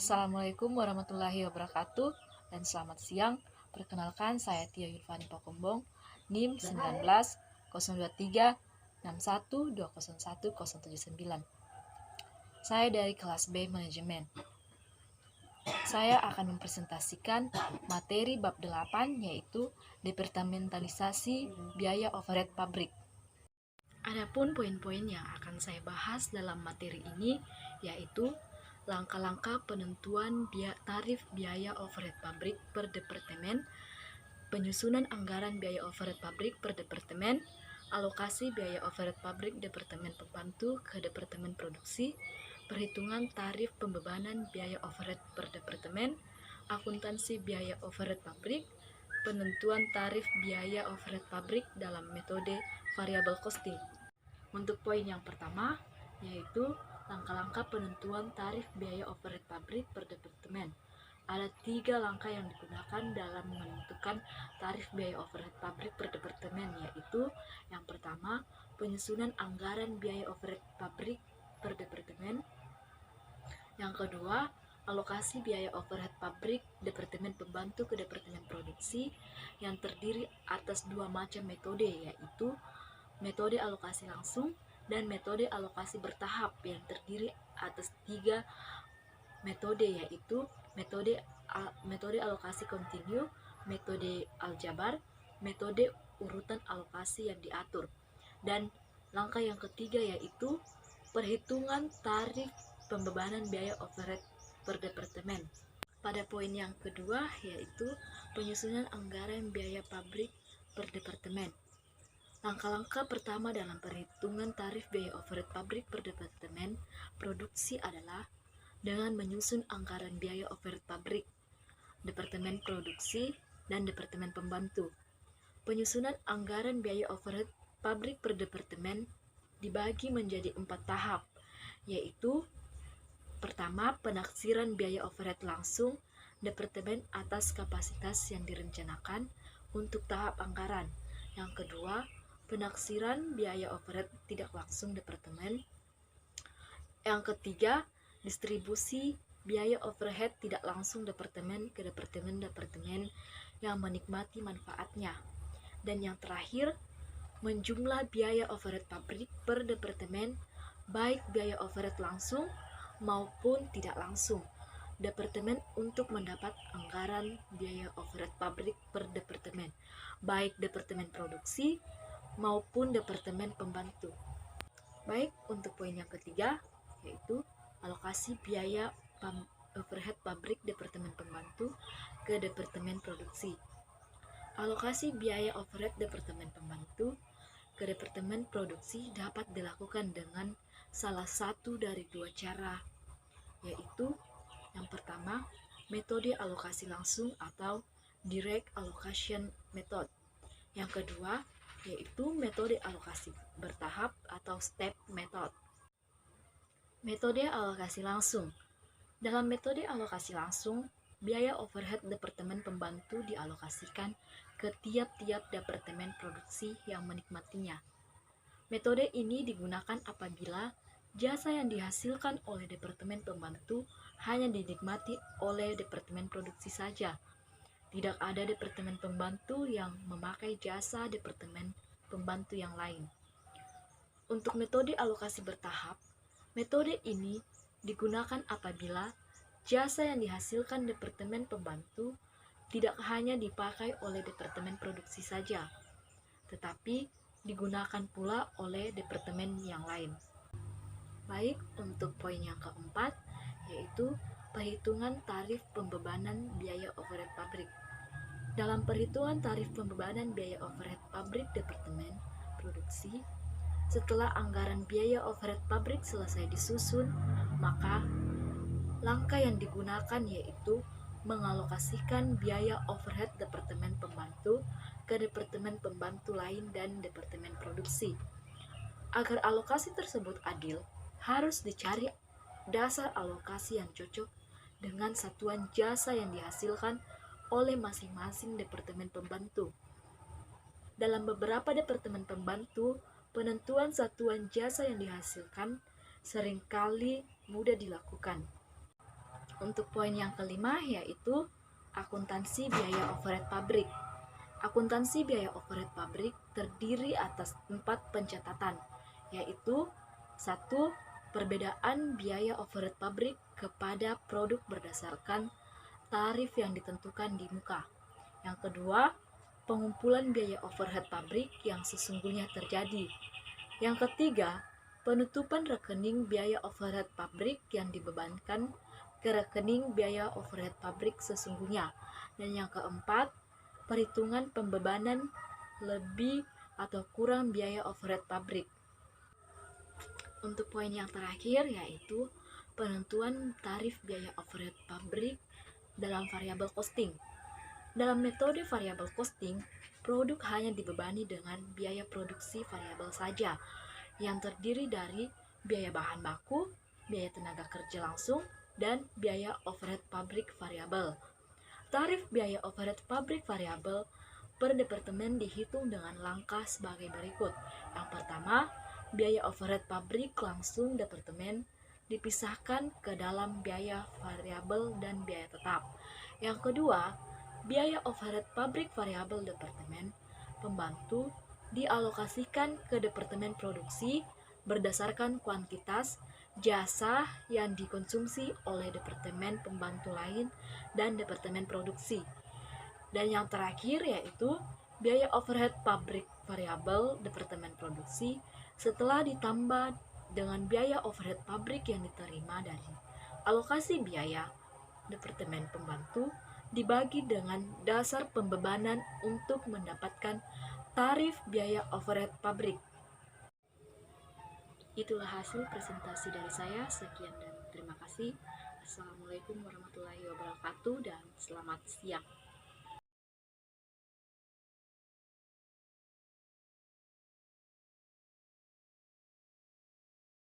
Assalamualaikum warahmatullahi wabarakatuh dan selamat siang. Perkenalkan saya Tia Yulfani Pakumbong, NIM 19 023 61 201 079. Saya dari kelas B Manajemen. Saya akan mempresentasikan materi bab 8 yaitu departementalisasi biaya overhead pabrik. Adapun poin-poin yang akan saya bahas dalam materi ini yaitu langkah-langkah penentuan tarif biaya overhead pabrik per departemen, penyusunan anggaran biaya overhead pabrik per departemen, alokasi biaya overhead pabrik departemen pembantu ke departemen produksi, perhitungan tarif pembebanan biaya overhead per departemen, akuntansi biaya overhead pabrik, penentuan tarif biaya overhead pabrik dalam metode variable costing. Untuk poin yang pertama, yaitu langkah-langkah penentuan tarif biaya overhead pabrik per departemen. Ada 3 langkah yang digunakan dalam menentukan tarif biaya overhead pabrik per departemen, yaitu yang pertama, penyusunan anggaran biaya overhead pabrik per departemen. Yang kedua, alokasi biaya overhead pabrik departemen pembantu ke departemen produksi yang terdiri atas 2 macam metode, yaitu metode alokasi langsung dan metode alokasi bertahap yang terdiri atas 3 metode, yaitu metode alokasi kontinu, metode aljabar, metode urutan alokasi yang diatur. Dan langkah yang ketiga yaitu perhitungan tarif pembebanan biaya overhead per departemen. Pada poin yang kedua yaitu penyusunan anggaran biaya pabrik per departemen. Langkah-langkah pertama dalam perhitungan tarif biaya overhead pabrik per departemen produksi adalah dengan menyusun anggaran biaya overhead pabrik, departemen produksi, dan departemen pembantu. Penyusunan anggaran biaya overhead pabrik per departemen dibagi menjadi 4 tahap, yaitu pertama, penaksiran biaya overhead langsung departemen atas kapasitas yang direncanakan untuk tahap anggaran. Yang kedua, penaksiran biaya overhead tidak langsung departemen. Yang ketiga, distribusi biaya overhead tidak langsung departemen ke departemen-departemen yang menikmati manfaatnya. Dan yang terakhir, menjumlah biaya overhead pabrik per departemen, baik biaya overhead langsung maupun tidak langsung departemen untuk mendapat anggaran biaya overhead pabrik per departemen, baik departemen produksi maupun departemen pembantu. Baik, untuk poin yang ketiga yaitu alokasi biaya overhead pabrik departemen pembantu ke departemen produksi. Alokasi biaya overhead departemen pembantu ke departemen produksi dapat dilakukan dengan salah satu dari 2 cara, yaitu yang pertama, metode alokasi langsung atau direct allocation method. Yang kedua, yaitu metode alokasi bertahap atau step method. Metode alokasi langsung. Dalam metode alokasi langsung, biaya overhead departemen pembantu dialokasikan ke tiap-tiap departemen produksi yang menikmatinya. Metode ini digunakan apabila jasa yang dihasilkan oleh departemen pembantu hanya dinikmati oleh departemen produksi saja. Tidak ada departemen pembantu yang memakai jasa departemen pembantu yang lain. Untuk metode alokasi bertahap, metode ini digunakan apabila jasa yang dihasilkan departemen pembantu tidak hanya dipakai oleh departemen produksi saja, tetapi digunakan pula oleh departemen yang lain. Baik, untuk poin yang keempat, yaitu perhitungan tarif pembebanan biaya overhead pabrik. Dalam perhitungan tarif pembebanan biaya overhead pabrik departemen produksi, setelah anggaran biaya overhead pabrik selesai disusun, maka langkah yang digunakan yaitu mengalokasikan biaya overhead departemen pembantu ke departemen pembantu lain dan departemen produksi. Agar alokasi tersebut adil, harus dicari dasar alokasi yang cocok dengan satuan jasa yang dihasilkan oleh masing-masing departemen pembantu. Dalam beberapa departemen pembantu, penentuan satuan jasa yang dihasilkan seringkali mudah dilakukan. Untuk poin yang kelima yaitu akuntansi biaya overhead pabrik. Akuntansi biaya overhead pabrik terdiri atas 4 pencatatan, yaitu 1. Perbedaan biaya overhead pabrik kepada produk berdasarkan tarif yang ditentukan di muka. Yang kedua, pengumpulan biaya overhead pabrik yang sesungguhnya terjadi. Yang ketiga, penutupan rekening biaya overhead pabrik yang dibebankan ke rekening biaya overhead pabrik sesungguhnya. Dan yang keempat, perhitungan pembebanan lebih atau kurang biaya overhead pabrik. Untuk poin yang terakhir yaitu penentuan tarif biaya overhead pabrik dalam variabel costing. Dalam metode variabel costing, produk hanya dibebani dengan biaya produksi variabel saja, yang terdiri dari biaya bahan baku, biaya tenaga kerja langsung, dan biaya overhead pabrik variabel. Tarif biaya overhead pabrik variabel per departemen dihitung dengan langkah sebagai berikut. Yang pertama, biaya overhead pabrik langsung departemen dipisahkan ke dalam biaya variabel dan biaya tetap. Yang kedua, biaya overhead pabrik variabel departemen pembantu dialokasikan ke departemen produksi berdasarkan kuantitas jasa yang dikonsumsi oleh departemen pembantu lain dan departemen produksi. Dan yang terakhir yaitu biaya overhead pabrik variabel departemen produksi setelah ditambah dengan biaya overhead pabrik yang diterima dari alokasi biaya departemen pembantu dibagi dengan dasar pembebanan untuk mendapatkan tarif biaya overhead pabrik. Itulah hasil presentasi dari saya. Sekian dan terima kasih. Assalamualaikum warahmatullahi wabarakatuh dan selamat siang.